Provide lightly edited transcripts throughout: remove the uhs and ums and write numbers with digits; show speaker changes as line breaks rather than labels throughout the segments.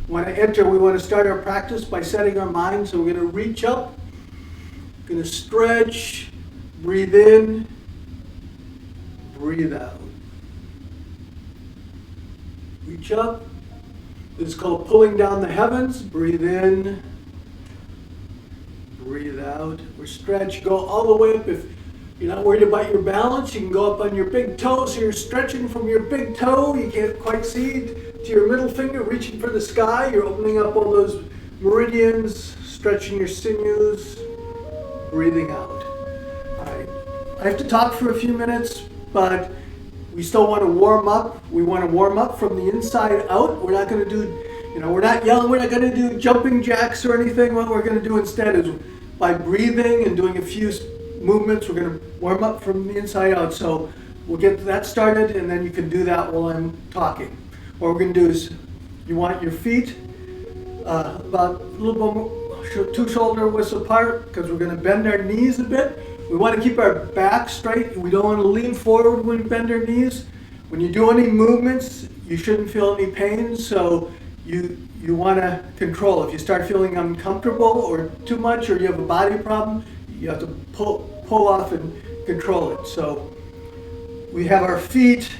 We want to start our practice by setting our mind. So we're going to reach up, going to stretch, breathe in, breathe out. Reach up. This is called pulling down the heavens. Breathe in, breathe out. Or stretch. Go all the way up. If you're not worried about your balance, you can go up on your big toe. So you're stretching from your big toe. You can't quite see to your middle finger, reaching for the sky. You're opening up all those meridians, stretching your sinews, breathing out. All right. I have to talk for a few minutes, but we still want to warm up. We want to warm up from the inside out. We're not going to do, we're not young. We're not going to do jumping jacks or anything. What we're going to do instead is by breathing and doing a few movements, we're going to warm up from the inside out. So we'll get that started, and then you can do that while I'm talking. What we're going to do is you want your feet about a little bit more, 2 shoulder widths apart, because we're going to bend our knees a bit. We want to keep our back straight. We don't want to lean forward when we bend our knees. When you do any movements, you shouldn't feel any pain, so you want to control. If you start feeling uncomfortable or too much, or you have a body problem, you have to pull off and control it. So we have our feet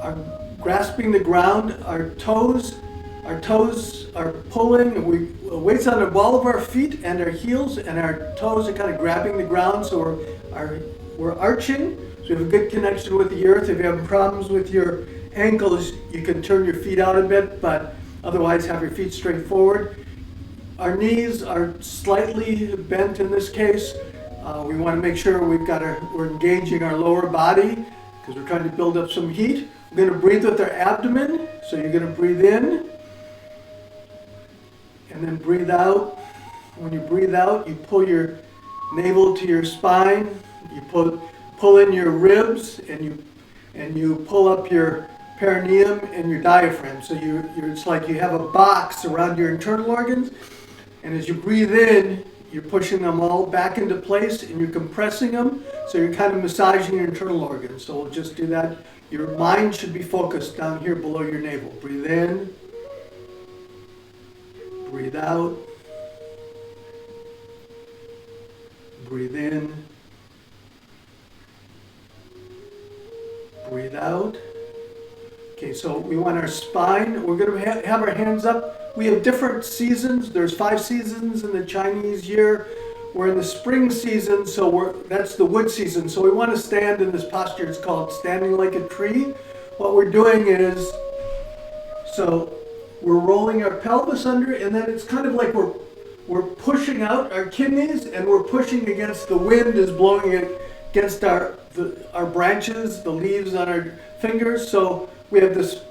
are grasping the ground, our toes are pulling, and weights on the ball of our feet and our heels, and our toes are kind of grabbing the ground, so we're arching, so we have a good connection with the earth. If you have problems with your ankles, you can turn your feet out a bit, but otherwise have your feet straight forward. Our knees are slightly bent in this case. We want to make sure we're engaging our lower body, because we're trying to build up some heat. We're going to breathe with our abdomen, so you're going to breathe in, and then breathe out. When you breathe out, you pull your navel to your spine, you pull in your ribs, and you pull up your perineum and your diaphragm. So it's like you have a box around your internal organs, and as you breathe in, you're pushing them all back into place, and you're compressing them, so you're kind of massaging your internal organs. So we'll just do that. Your mind should be focused down here below your navel. Breathe in, breathe out, breathe in, breathe out. Okay, so we want our spine. We're going to have our hands up. We have different seasons. There's 5 seasons in the Chinese year. We're in the spring season, so that's the wood season. So we want to stand in this posture. It's called standing like a tree. What we're doing is, so we're rolling our pelvis under, and then it's kind of like we're pushing out our kidneys, and we're pushing against the wind is blowing it against our branches, the leaves on our fingers. So we have this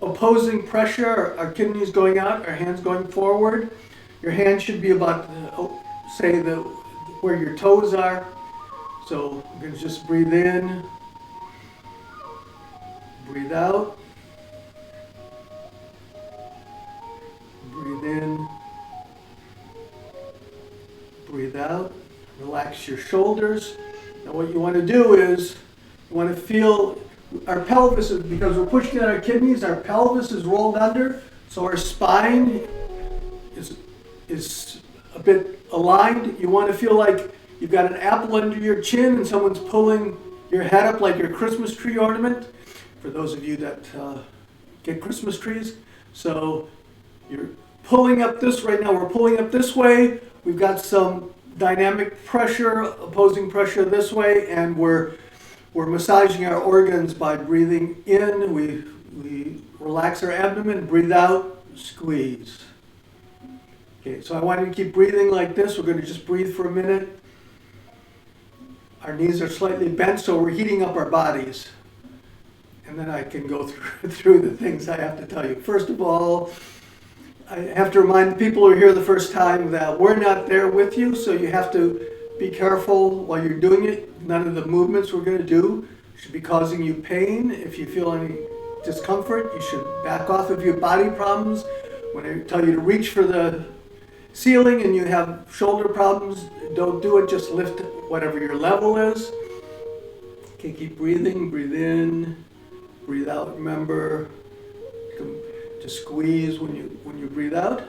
opposing pressure. Our kidneys going out, our hands going forward. Your hand should be about where your toes are. So I'm going to just breathe in, breathe out, breathe in, breathe out. Relax your shoulders. Now what you want to do is, you want to feel our pelvis, because we're pushing out our kidneys, our pelvis is rolled under, so our spine is a bit aligned. You want to feel like you've got an apple under your chin and someone's pulling your head up like your Christmas tree ornament, for those of you that get Christmas trees. So you're pulling up this right now. We're pulling up this way. We've got some dynamic pressure, opposing pressure this way, and we're massaging our organs by breathing in. We relax our abdomen, breathe out, squeeze. Okay, so I want you to keep breathing like this. We're going to just breathe for a minute. Our knees are slightly bent, so we're heating up our bodies. And then I can go through the things I have to tell you. First of all, I have to remind the people who are here the first time that we're not there with you, so you have to be careful while you're doing it. None of the movements we're going to do should be causing you pain. If you feel any discomfort, you should back off. If you have body problems, when I tell you to reach for the ceiling and you have shoulder problems, don't do it. Just lift whatever your level is. Okay, keep breathing. Breathe in, breathe out. Remember, to squeeze when you breathe out.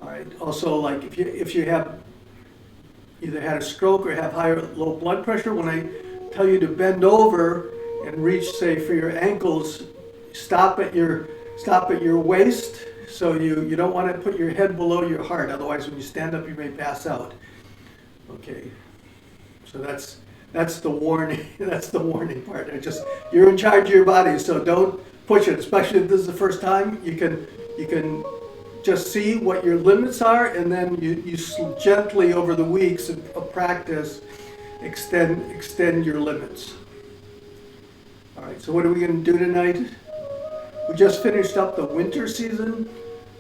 All right. Also, like if you have either had a stroke or have high or low blood pressure, when I tell you to bend over and reach, say, for your ankles, stop at your waist. So you don't want to put your head below your heart. Otherwise, when you stand up, you may pass out. Okay. So that's the warning. That's the warning part. You're in charge of your body, so don't push it. Especially if this is the first time, you can just see what your limits are, and then you gently over the weeks of practice extend your limits. All right. So what are we going to do tonight? We just finished up the winter season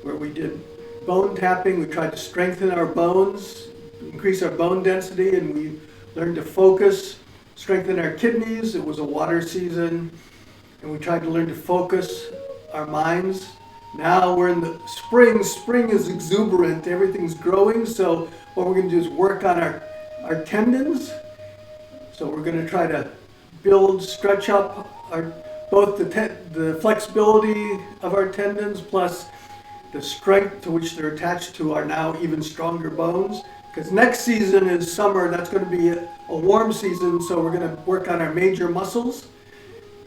where we did bone tapping. We tried to strengthen our bones, increase our bone density, and we learned to focus, strengthen our kidneys. It was a water season, and we tried to learn to focus our minds. Now we're in the spring. Spring is exuberant. Everything's growing. So what we're going to do is work on our tendons. So we're going to try to stretch up both the flexibility of our tendons plus the strength to which they're attached to our now even stronger bones. Because next season is summer. That's going to be a warm season. So we're going to work on our major muscles.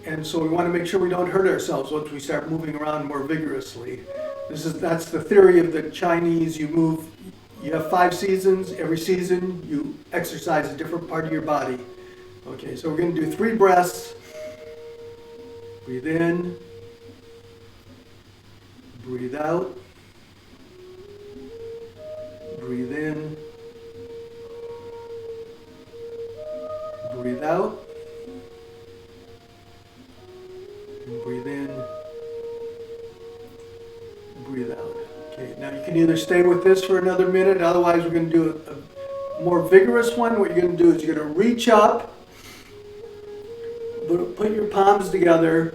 And so we want to make sure we don't hurt ourselves once we start moving around more vigorously. That's the theory of the Chinese. You have 5 seasons. Every season you exercise a different part of your body. Okay, so we're going to do 3 breaths. Breathe in. Breathe out. Breathe in. Breathe out. And breathe in. Breathe out. Okay, now you can either stay with this for another minute, otherwise we're going to do a more vigorous one. What you're going to do is you're going to reach up, put your palms together,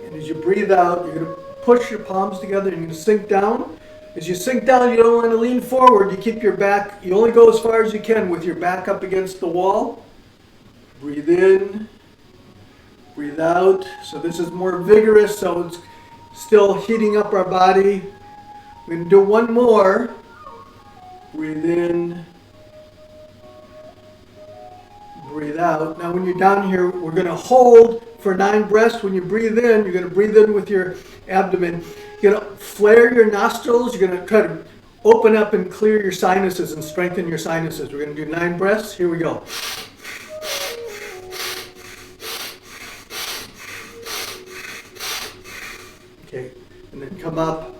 and as you breathe out, you're going to push your palms together and you're going to sink down. As you sink down, you don't want to lean forward. You keep your back, you only go as far as you can with your back up against the wall. Breathe in. Breathe out. So this is more vigorous, so it's still heating up our body. We're going to do one more. Breathe in. Breathe out. Now when you're down here, we're going to hold for 9 breaths. When you breathe in, you're going to breathe in with your abdomen. You're going to flare your nostrils. You're going to try to open up and clear your sinuses and strengthen your sinuses. We're going to do 9 breaths. Here we go. Okay, and then come up,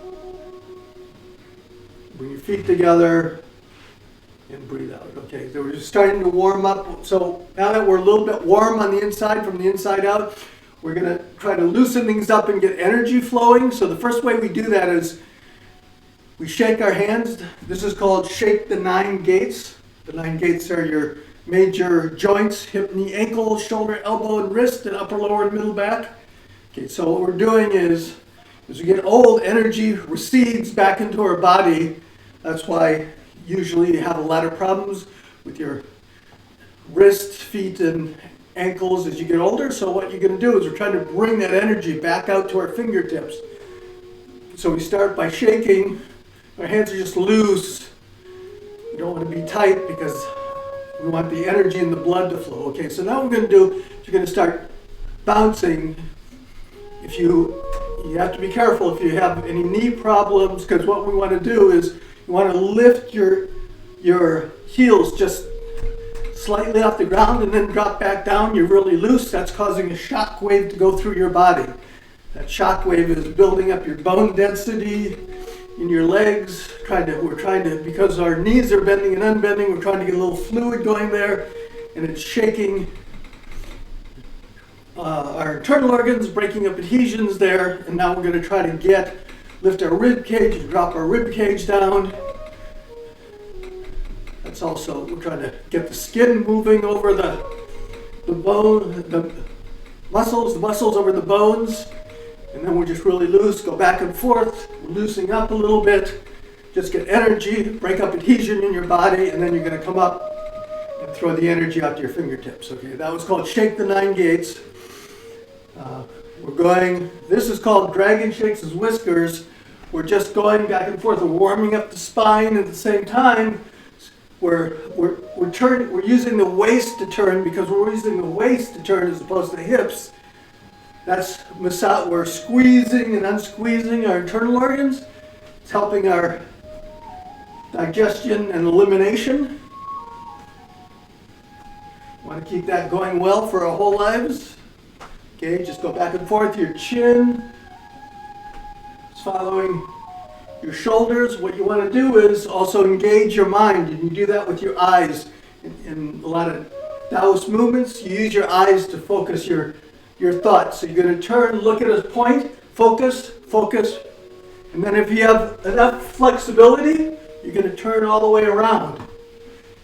bring your feet together, and breathe out. Okay, so we're just starting to warm up. So now that we're a little bit warm on the inside, from the inside out, we're going to try to loosen things up and get energy flowing. So the first way we do that is we shake our hands. This is called shake the 9 gates. The 9 gates are your major joints: hip, knee, ankle, shoulder, elbow, and wrist, and upper, lower, and middle back. Okay, so what we're doing is, as we get old, energy recedes back into our body. That's why usually you have a lot of problems with your wrists, feet, and ankles as you get older. So what you're going to do is we're trying to bring that energy back out to our fingertips. So we start by shaking. Our hands are just loose. We don't want to be tight because we want the energy and the blood to flow. Okay, so now what we're going to do is you're going to start bouncing. You have to be careful if you have any knee problems, because what we want to do is you want to lift your heels just slightly off the ground and then drop back down. You're really loose. That's causing a shock wave to go through your body. That shock wave is building up your bone density in your legs. We're trying to, because our knees are bending and unbending, we're trying to get a little fluid going there, and it's shaking our internal organs, breaking up adhesions there. And now we're going to try to lift our rib cage and drop our rib cage down. That's also, we're trying to get the skin moving over the bone, the muscles over the bones. And then we're just really loose, go back and forth, loosening up a little bit. Just get energy, break up adhesion in your body, and then you're going to come up and throw the energy out to your fingertips. Okay, that was called Shake the 9 Gates. We're going, this is called Dragon Shakes His Whiskers. We're just going back and forth. We're warming up the spine at the same time. We're using the waist to turn because we're using the waist to turn as opposed to the hips. That's massage. We're squeezing and unsqueezing our internal organs. It's helping our digestion and elimination. Want to keep that going well for our whole lives. Okay, just go back and forth. Your chin is following your shoulders. What you want to do is also engage your mind. You can do that with your eyes. In a lot of Taoist movements, you use your eyes to focus your thoughts. So you're going to turn, look at a point, focus, focus. And then if you have enough flexibility, you're going to turn all the way around.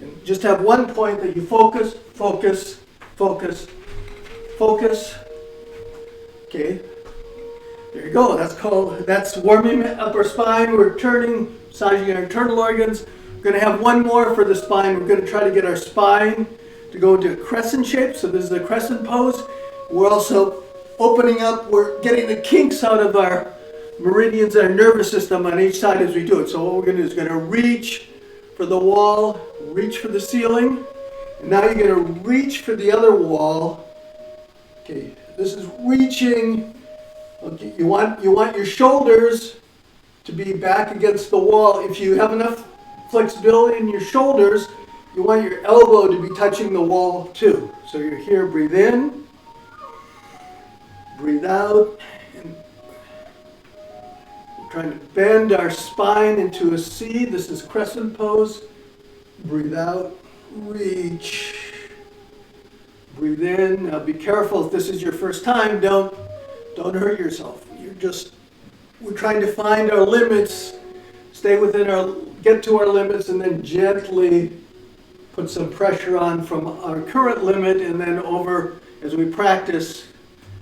And just have one point that you focus, focus, focus, focus. Okay. There you go. That's warming up our spine. We're turning, massaging our internal organs. We're going to have one more for the spine. We're going to try to get our spine to go into a crescent shape. So this is a crescent pose. We're also opening up. We're getting the kinks out of our meridians and our nervous system on each side as we do it. So what we're going to do is going to reach for the wall, reach for the ceiling. And now you're going to reach for the other wall. Okay, this is reaching. Okay, you want your shoulders to be back against the wall. If you have enough flexibility in your shoulders, you want your elbow to be touching the wall too. So you're here, breathe in, breathe out. And we're trying to bend our spine into a C. This is crescent pose. Breathe out, reach. Breathe in. Now be careful if this is your first time, don't hurt yourself. We're trying to find our limits, get to our limits, and then gently put some pressure on from our current limit, and then over, as we practice,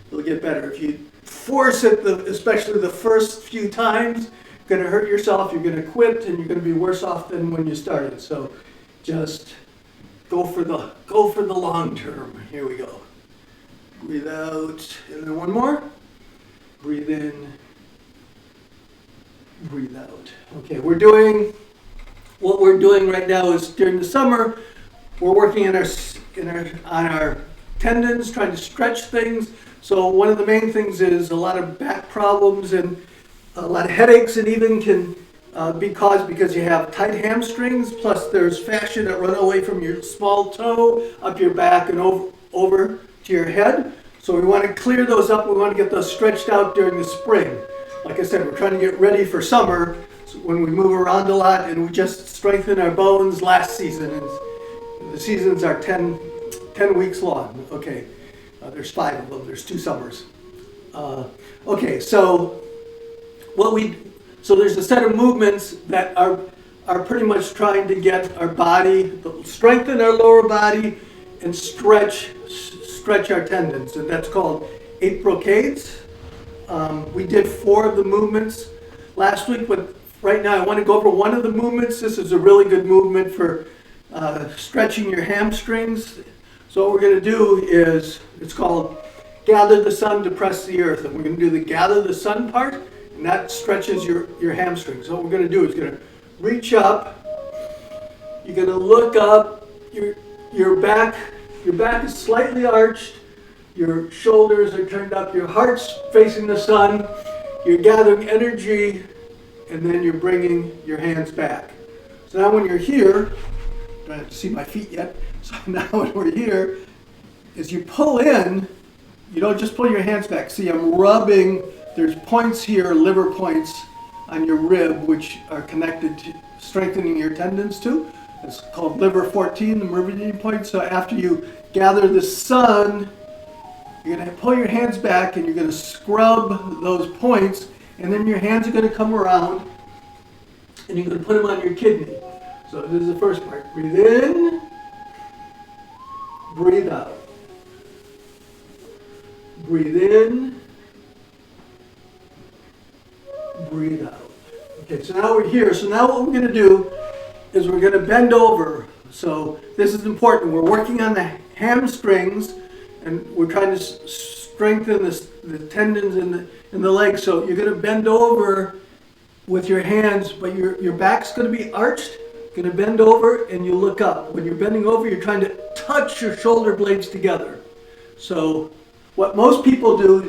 it'll get better. If you force it, especially the first few times, you're going to hurt yourself, you're going to quit, and you're going to be worse off than when you started. So just go for the long term. Here we go. Breathe out, and then one more. Breathe in, breathe out. Okay, what we're doing right now is during the summer, we're working on our tendons, trying to stretch things. So one of the main things is a lot of back problems and a lot of headaches, and even can be caused because you have tight hamstrings, plus there's fascia that run away from your small toe up your back and over to your head. So we want to clear those up. We want to get those stretched out during the spring. Like I said, we're trying to get ready for summer when we move around a lot, and we just strengthened our bones last season. And the seasons are 10 weeks long. Okay, there's 5 of them. There's 2 summers. Okay, so there's a set of movements that are pretty much trying to get our body, strengthen our lower body, and stretch our tendons, and that's called 8 Brocades. We did 4 of the movements last week, but right now I want to go over one of the movements. This is a really good movement for stretching your hamstrings. So what we're going to do is, it's called Gather the Sun to Press the Earth, and we're going to do the Gather the Sun part, and that stretches your hamstrings. So what we're going to do is going to reach up. You're going to look up. Your back is slightly arched. Your shoulders are turned up. Your heart's facing the sun. You're gathering energy, and then you're bringing your hands back. So now when you're here, I don't have to see my feet yet. So now when we're here, as you pull in, you don't just pull your hands back. See, I'm rubbing. There's points here, liver points on your rib, which are connected to strengthening your tendons too. It's called liver 14, the meridian point. So after you gather the sun, you're going to pull your hands back and you're going to scrub those points, and then your hands are going to come around and you're going to put them on your kidney. So this is the first part. Breathe in, breathe out. Breathe in, breathe out. Okay, so now we're here. So now what we're going to do is we're going to bend over. So this is important. We're working on the hamstrings, and we're trying to strengthen the tendons in the legs. So you're going to bend over with your hands, but your back's going to be arched. You're going to bend over and you look up. When you're bending over, you're trying to touch your shoulder blades together. So what most people do,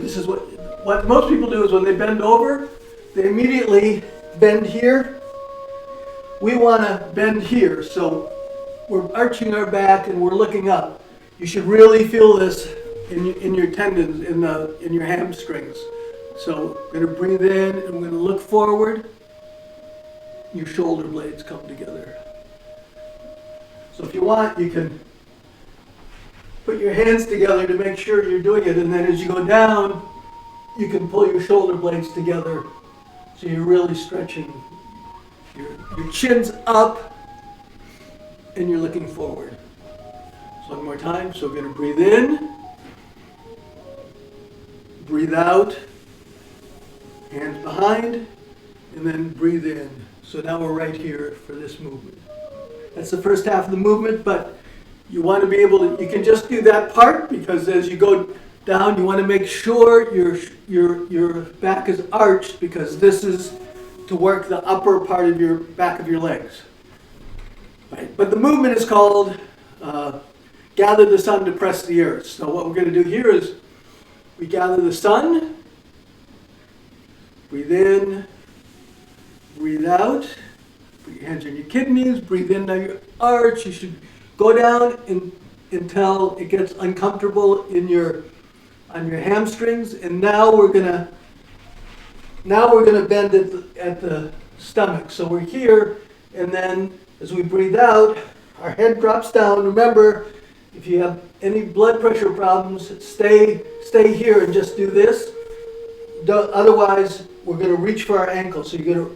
what most people do is when they bend over, they immediately bend here. We want to bend here. So we're arching our back and we're looking up. You should really feel this in your tendons, in your hamstrings. So I'm going to breathe in and I'm going to look forward. Your shoulder blades come together. So if you want, you can put your hands together to make sure you're doing it, and then as you go down, you can pull your shoulder blades together so you're really stretching. Your chin's up and you're looking forward. So one more time. So we're going to breathe in, breathe out, hands behind, and then breathe in. So now we're right here for this movement. That's the first half of the movement, but you want to be able to, you can just do that part because as you go down, you want to make sure your back is arched because this is to work the upper part of your back of your legs. Right. But the movement is called gather the sun to press the earth. So what we're going to do here is we gather the sun, breathe in, breathe out, put your hands on your kidneys, breathe in, now your arch. You should go down until it gets uncomfortable on your hamstrings. And now we're gonna bend at the stomach. So we're here, and then as we breathe out, our head drops down. Remember, if you have any blood pressure problems, stay here and just do this. Otherwise, we're going to reach for our ankle. So you're going to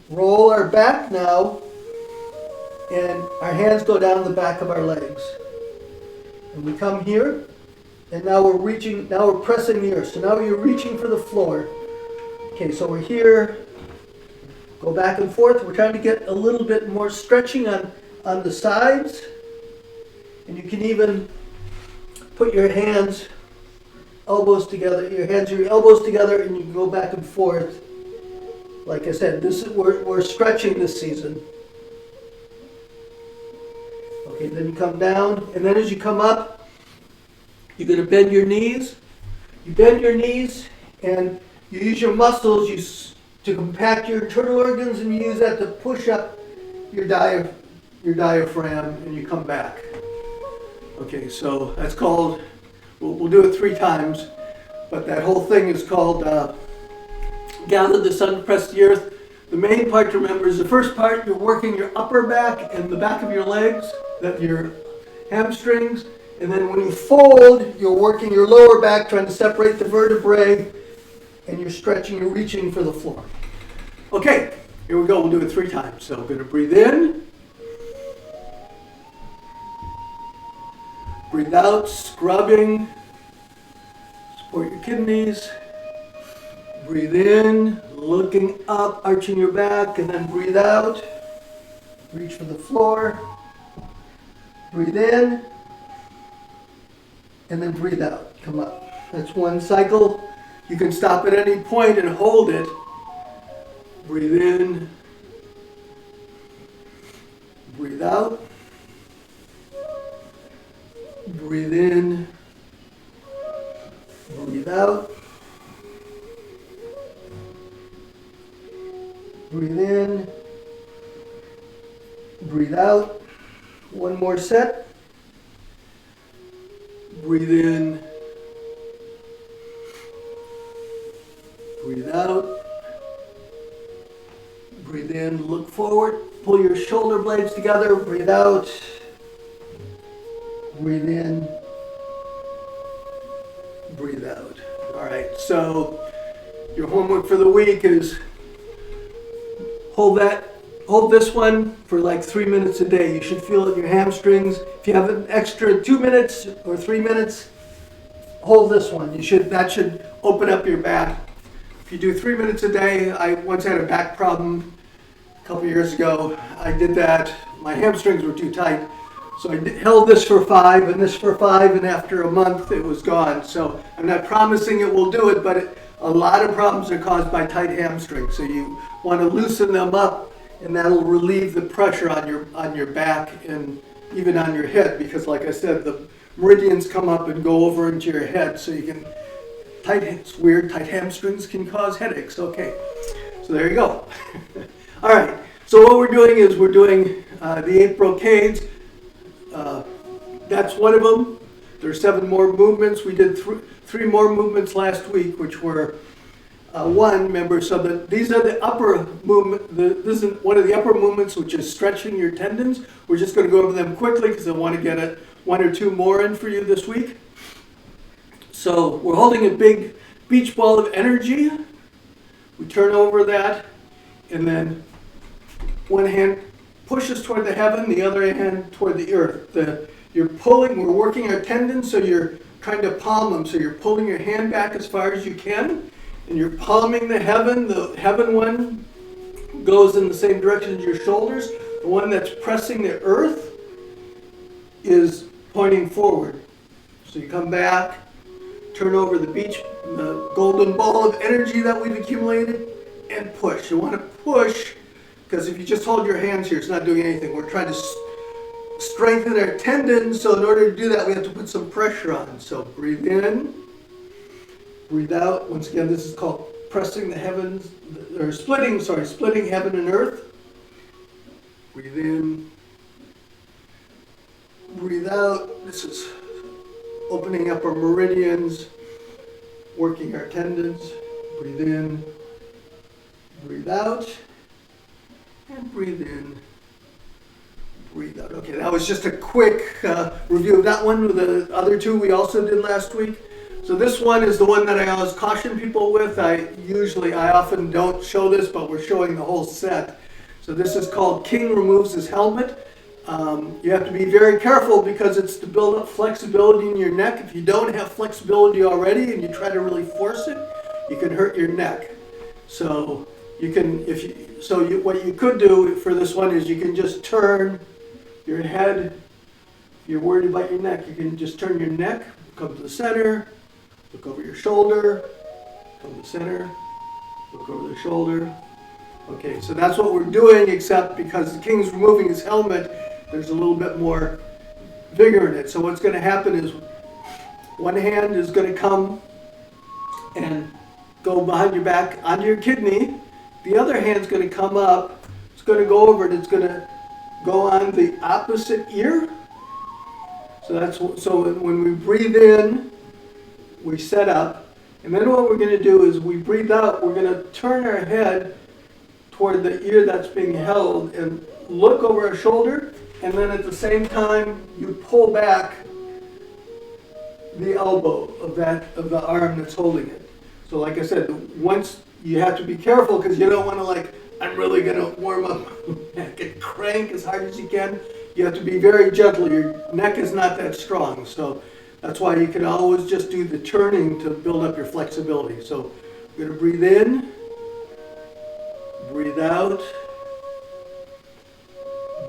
roll our back now, and our hands go down the back of our legs. And we come here, and now we're pressing the earth. So now you're reaching for the floor. Okay, so we're here, go back and forth. We're trying to get a little bit more stretching on the sides. And you can even put your hands, elbows together, your elbows together, and you can go back and forth. Like I said, we're stretching this season. Okay, then you come down, and then as you come up, you're going to bend your knees. You bend your knees, and you use your muscles to compact your internal organs, and you use that to push up your diaphragm, and you come back. Okay, so that's called, we'll do it 3 times, but that whole thing is called gather the sun, press the earth. The main part to remember is the first part, you're working your upper back and the back of your legs, your hamstrings, and then when you fold, you're working your lower back, trying to separate the vertebrae, and you're stretching, you're reaching for the floor. Okay, here we go, we'll do it 3 times. So we're going to breathe in. Breathe out, scrubbing, support your kidneys. Breathe in, looking up, arching your back, and then breathe out. Reach for the floor. Breathe in, and then breathe out. Come up. That's 1 cycle. You can stop at any point and hold it. Breathe in, breathe out. Breathe in, breathe out. Breathe in, breathe out. 1 more set. Breathe in, breathe out. Breathe in, look forward, pull your shoulder blades together, breathe out. Breathe in, breathe out. All right, so your homework for the week is hold this one for like 3 minutes a day. You should feel it in your hamstrings. If you have an extra 2 minutes or 3 minutes, hold this one. That should open up your back. If you do 3 minutes a day, I once had a back problem a couple years ago. I did that. My hamstrings were too tight. So I held this for 5 and this for 5, and after a month it was gone. So I'm not promising it will do it, but a lot of problems are caused by tight hamstrings. So you want to loosen them up, and that'll relieve the pressure on your back and even on your head, because like I said, the meridians come up and go over into your head, so you can, it's weird, tight hamstrings can cause headaches. Okay, so there you go. All right, so what we're doing is we're doing the 8 brocades. That's one of them. There's 7 more movements. We did 3 more movements last week, which were remember, so these are the upper movement. This is one of the upper movements, which is stretching your tendons. We're just going to go over them quickly because I want to get 1 or 2 more in for you this week. So we're holding a big beach ball of energy. We turn over that, and then one hand pushes toward the heaven, the other hand toward the earth. You're pulling, we're working our tendons, so you're trying to palm them. So you're pulling your hand back as far as you can, and you're palming the heaven. The heaven one goes in the same direction as your shoulders. The one that's pressing the earth is pointing forward. So you come back, turn over the golden ball of energy that we've accumulated, and push. You want to push, because if you just hold your hands here, it's not doing anything. We're trying to strengthen our tendons, so in order to do that, we have to put some pressure on. So breathe in, breathe out. Once again, this is called pressing the heavens, or splitting heaven and earth. Breathe in, breathe out. This is opening up our meridians, working our tendons. Breathe in, breathe out, and breathe in, breathe out. Okay, that was just a quick review of that one. The other 2 we also did last week. So this one is the one that I always caution people with. I often don't show this, but we're showing the whole set. So this is called King Removes His Helmet. You have to be very careful because it's to build up flexibility in your neck. If you don't have flexibility already and you try to really force it, you can hurt your neck. So what you could do for this one is you can just turn your head. If you're worried about your neck, you can just turn your neck, come to the center, look over your shoulder, come to the center, look over the shoulder. Okay, so that's what we're doing, except because the king's removing his helmet, there's a little bit more vigor in it. So what's going to happen is one hand is going to come and go behind your back onto your kidney. The other hand's going to come up. It's going to go over and it's going to go on the opposite ear. So when we breathe in, we set up. And then what we're going to do is we breathe out. We're going to turn our head toward the ear that's being held and look over our shoulder. And then at the same time, you pull back the elbow of the arm that's holding it. So like I said, once you have to be careful because you don't want to I'm really going to warm up and crank as hard as you can. You have to be very gentle. Your neck is not that strong. So that's why you can always just do the turning to build up your flexibility. So we're going to breathe in, breathe out,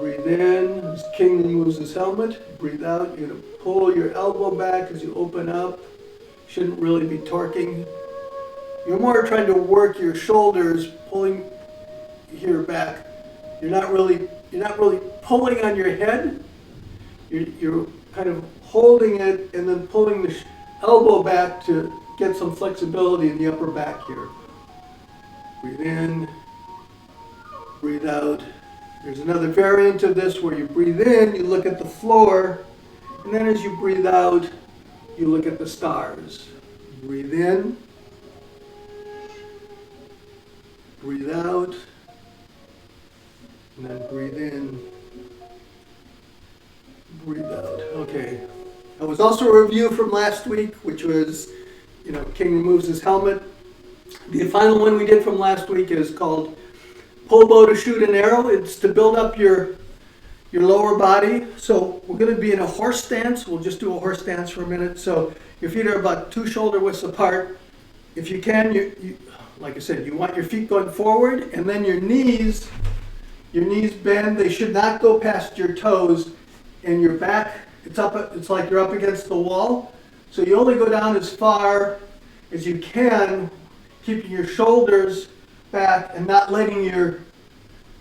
breathe in. As King removes his helmet, breathe out. You're going to pull your elbow back as you open up. Shouldn't really be torquing. You're more trying to work your shoulders, pulling here back. You're not really pulling on your head. You're kind of holding it and then pulling the elbow back to get some flexibility in the upper back here. Breathe in, breathe out. There's another variant of this where you breathe in, you look at the floor, and then as you breathe out, you look at the stars. Breathe in, breathe out, and then breathe in, breathe out. Okay. That was also a review from last week, which was, King removes his helmet. The final one we did from last week is called pull bow to shoot an arrow. It's to build up your lower body. So we're going to be in a horse stance. We'll just do a horse stance for a minute. So your feet are about 2 shoulder widths apart. If you can, you like I said, you want your feet going forward, and then your knees bend. They should not go past your toes. and your back, it's like you're up against the wall. So you only go down as far as you can, keeping your shoulders back and not letting your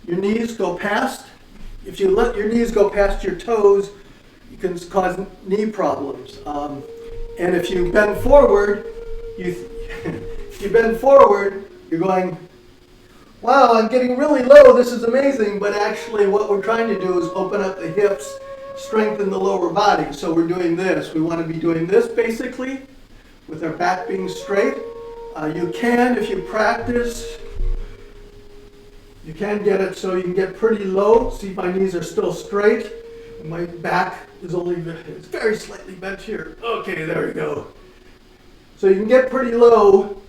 knees go past. If you let your knees go past your toes, you can cause knee problems. And if you bend forward, if you bend forward, you're going, wow, I'm getting really low, this is amazing. But actually what we're trying to do is open up the hips, strengthen the lower body. So we're doing this. We want to be doing this basically with our back being straight. You can, if you practice, you can get it so you can get pretty low. See, my knees are still straight. And my back is it's very slightly bent here. Okay, there we go. So you can get pretty low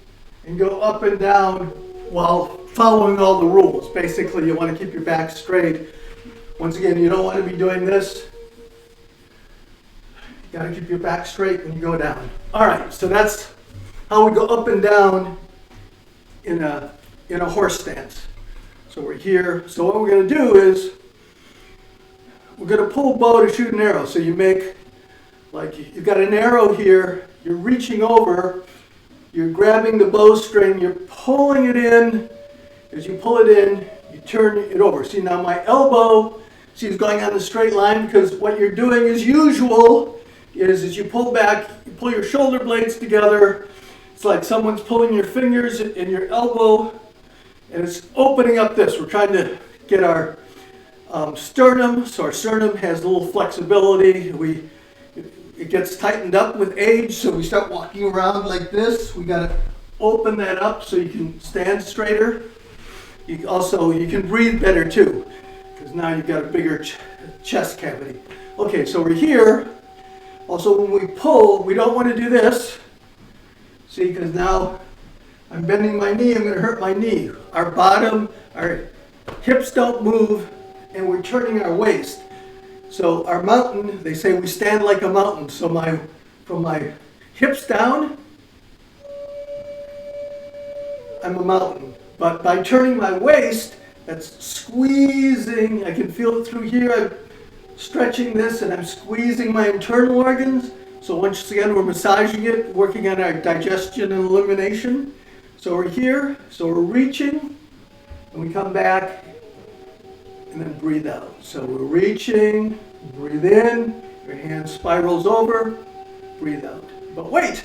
and go up and down while following all the rules. Basically, you want to keep your back straight. Once again, you don't want to be doing this. You got to keep your back straight when you go down. All right, so that's how we go up and down in a horse stance. So we're here. So what we're going to do is we're going to pull bow to shoot an arrow. So you make, like, you've got an arrow here. You're reaching over. You're grabbing the bowstring. You're pulling it in. As you pull it in, you turn it over. See, now my elbow, is going on the straight line, because what you're doing as usual is as you pull back, you pull your shoulder blades together. It's like someone's pulling your fingers in your elbow, and it's opening up this. We're trying to get our sternum, so our sternum has a little flexibility. It gets tightened up with age, so we start walking around like this. We got to open that up so you can stand straighter. You can breathe better too, because now you've got a bigger chest cavity. Okay, so we're here. Also, when we pull, we don't want to do this. See, because now I'm bending my knee, I'm going to hurt my knee. Our hips don't move, and we're turning our waist. So our mountain, they say we stand like a mountain. So from my hips down, I'm a mountain. But by turning my waist, that's squeezing. I can feel it through here. I'm stretching this, and I'm squeezing my internal organs. So once again, we're massaging it, working on our digestion and elimination. So we're here, so we're reaching, and we come back, and then breathe out. So we're reaching, breathe in, your hand spirals over, breathe out. But wait,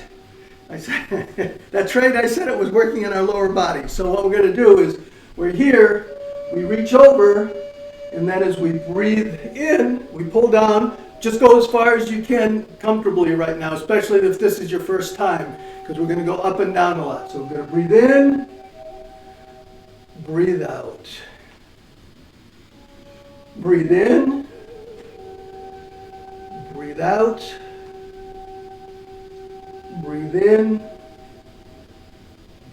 I said, that's right, I said it was working in our lower body. So what we're going to do is, we're here, we reach over, and then as we breathe in, we pull down. Just go as far as you can comfortably right now, especially if this is your first time, because we're going to go up and down a lot. So we're going to breathe in, breathe out. Breathe in, breathe out, breathe in,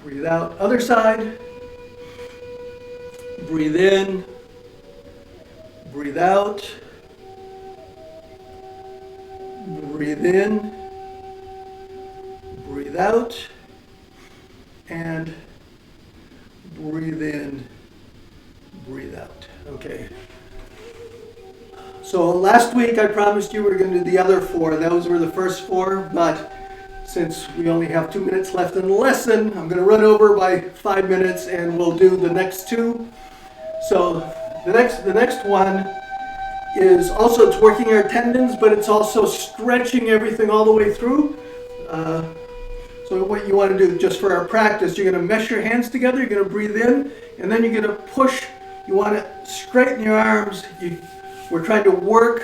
breathe out. Other side, breathe in, breathe out, breathe in, breathe out, and breathe in, breathe out. Okay. So last week I promised you we were going to do the other four. Those were the first four, but since we only have 2 minutes left in the lesson, I'm going to run over by 5 minutes and we'll do the next two. So the next one is also, it's working our tendons, but it's also stretching everything all the way through. So what you want to do, just for our practice, you're going to mesh your hands together, you're going to breathe in, and then you're going to push. You want to straighten your arms. We're trying to work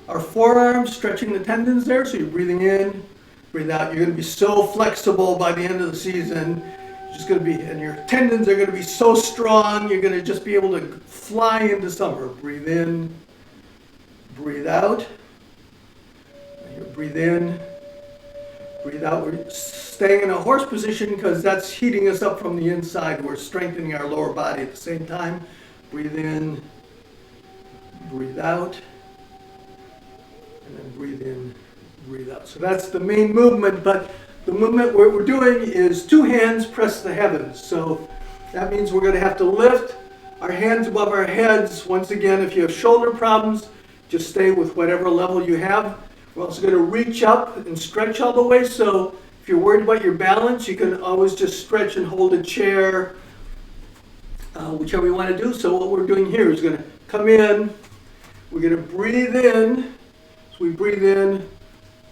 our forearms, stretching the tendons there. So you're breathing in, breathe out. You're going to be so flexible by the end of the season. Just going to be, and your tendons are going to be so strong, you're going to just be able to fly into summer. Breathe in, breathe out. Breathe in, breathe out. We're staying in a horse position because that's heating us up from the inside. We're strengthening our lower body at the same time. Breathe in, breathe out, and then breathe in, breathe out. So that's the main movement, but the movement what we're doing is two hands press the heavens. So that means we're going to have to lift our hands above our heads. Once again, if you have shoulder problems, just stay with whatever level you have. We're also going to reach up and stretch all the way. So if you're worried about your balance, you can always just stretch and hold a chair, whichever you want to do. So what we're doing here is going to come in. We're going to breathe in. So we breathe in.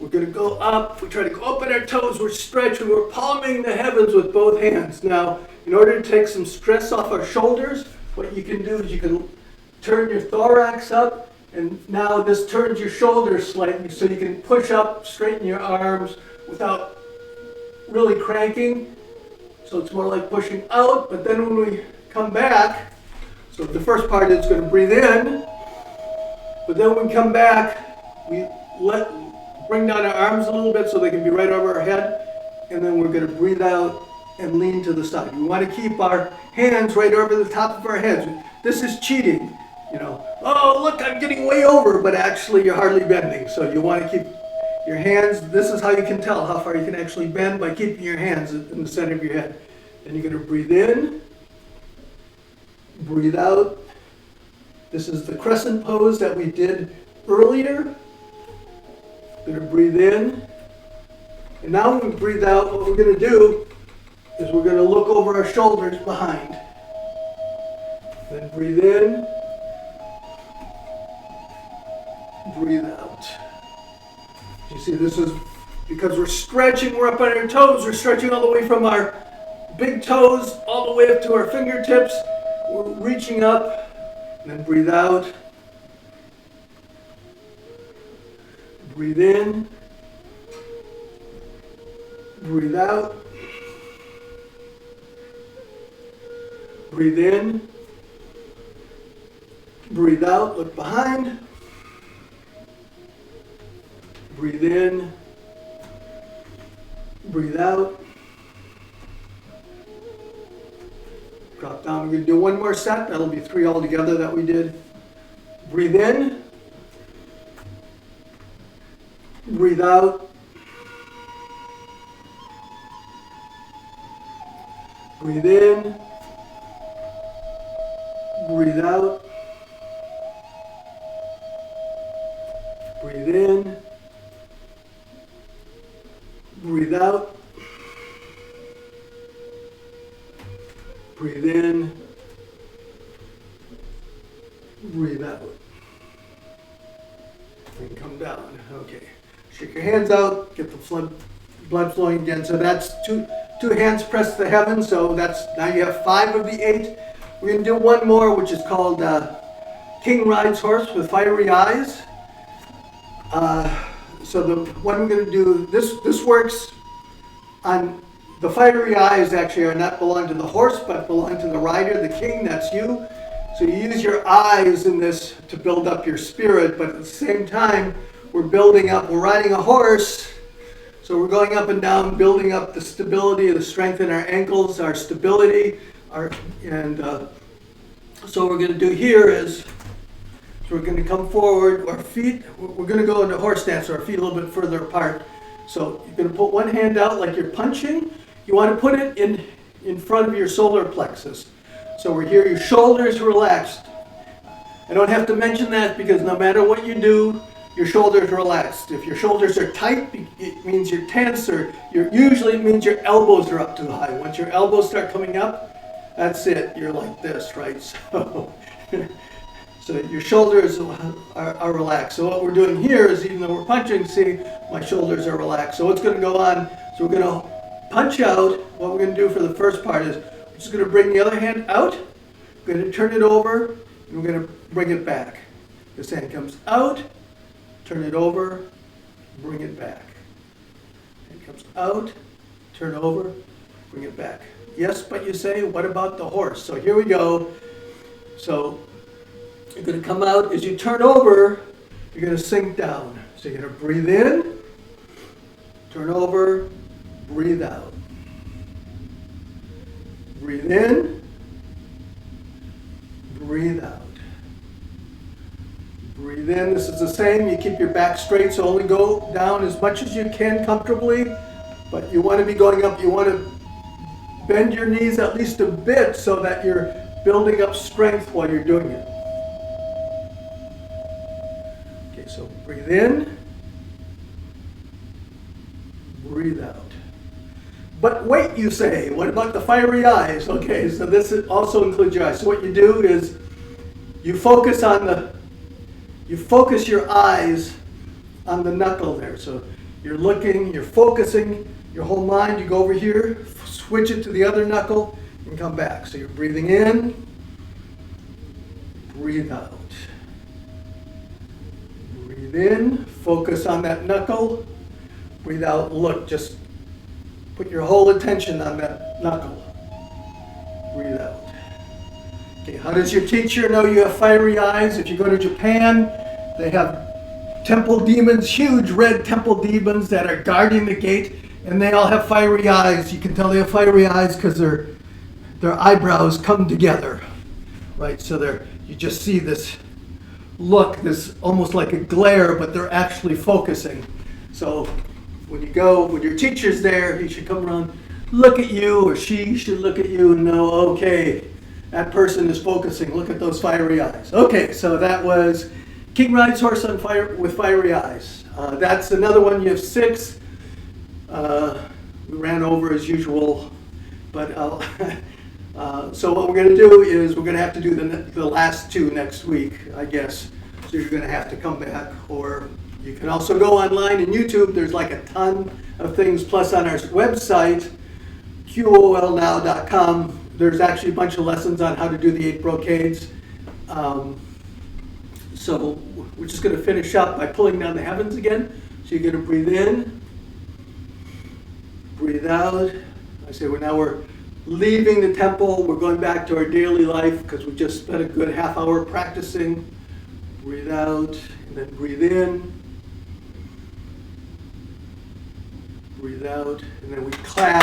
We're going to go up. We try to go up on our toes. We're stretching. We're palming the heavens with both hands. Now, in order to take some stress off our shoulders, what you can do is you can turn your thorax up, and now this turns your shoulders slightly so you can push up, straighten your arms without really cranking. So it's more like pushing out, but then when we come back, so the first part is going to breathe in, but then when we come back, we bring down our arms a little bit so they can be right over our head, and then we're going to breathe out and lean to the side. We want to keep our hands right over the top of our heads. This is cheating, you know. Oh, look, I'm getting way over, but actually you're hardly bending. So you want to keep your hands, this is how you can tell how far you can actually bend, by keeping your hands in the center of your head. Then you're going to breathe in, breathe out. This is the crescent pose that we did earlier. Going to breathe in. And now when we breathe out, what we're going to do is we're going to look over our shoulders behind. Then breathe in. Breathe out. You see, this is because we're stretching, we're up on our toes, we're stretching all the way from our big toes all the way up to our fingertips. We're reaching up, and then breathe out. Breathe in. Breathe out. Breathe in. Breathe out. Look behind. Breathe in. Breathe out. Drop down. We're going to do one more set. That'll be 3 altogether that we did. Breathe in. Breathe out. Breathe in. Breathe out. Breathe in. Breathe out. Breathe in. Breathe out. And come down. Okay. Shake your hands out. Get the blood flowing again. So that's two hands pressed to the heavens. So that's, now you have 5 of the 8. We're going to do one more, which is called King Rides Horse with Fiery Eyes. So the one we're going to do, this works on, the fiery eyes actually are not belong to the horse, but belong to the rider, the king, that's you. So you use your eyes in this to build up your spirit, but at the same time, we're riding a horse, so we're going up and down, building up the stability, the strength in our ankles, our stability, so what we're going to do here is, so we're going to come forward, our feet, we're going to go into horse stance, so our feet a little bit further apart. So you're going to put one hand out like you're punching. You want to put it in front of your solar plexus. So we're here, your shoulders relaxed. I don't have to mention that because no matter what you do, your shoulders are relaxed. If your shoulders are tight, it means you're tense, or usually it means your elbows are up too high. Once your elbows start coming up, that's it. You're like this, right? So your shoulders are relaxed. So what we're doing here is, even though we're punching, see, my shoulders are relaxed. So what's going to go on, so we're going to punch out. What we're going to do for the first part is, we're just going to bring the other hand out, we're going to turn it over, and we're going to bring it back. This hand comes out, turn it over, bring it back. Hand comes out, turn over, bring it back. Yes, but you say, what about the horse? So here we go. So you're going to come out. As you turn over, you're going to sink down. So you're going to breathe in, turn over, breathe out. Breathe in, breathe out. Breathe in. This is the same. You keep your back straight, so only go down as much as you can comfortably. But you want to be going up. You want to bend your knees at least a bit so that you're building up strength while you're doing it. Breathe in. Breathe out. But wait, you say, what about the fiery eyes? Okay, so this also includes your eyes. So what you do is you focus your eyes on the knuckle there. So you're looking, you're focusing your whole mind. You go over here, switch it to the other knuckle, and come back. So you're breathing in, breathe out. Breathe in, focus on that knuckle, breathe out, look, just put your whole attention on that knuckle. Breathe out. Okay, how does your teacher know you have fiery eyes? If you go to Japan, they have temple demons, huge red temple demons that are guarding the gate, and they all have fiery eyes. You can tell they have fiery eyes because their eyebrows come together, right? So you just see this look, this almost like a glare, but they're actually focusing. So when your teacher's there, he should come around, look at you, or she should look at you and know, okay, that person is focusing. Look at those fiery eyes. Okay, so that was King rides horse on fire with fiery eyes. That's another one. You have 6. We ran over as usual, but so what we're going to do is we're going to have to do the last 2 next week, I guess. So you're going to have to come back, or you can also go online and YouTube. There's like a ton of things. Plus on our website, qolnow.com, there's actually a bunch of lessons on how to do the 8 brocades. So we're just going to finish up by pulling down the heavens again. So you're going to breathe in, breathe out. I say we're leaving the temple. We're going back to our daily life because we just spent a good half hour practicing. Breathe out, and then breathe in. Breathe out, and then we clap.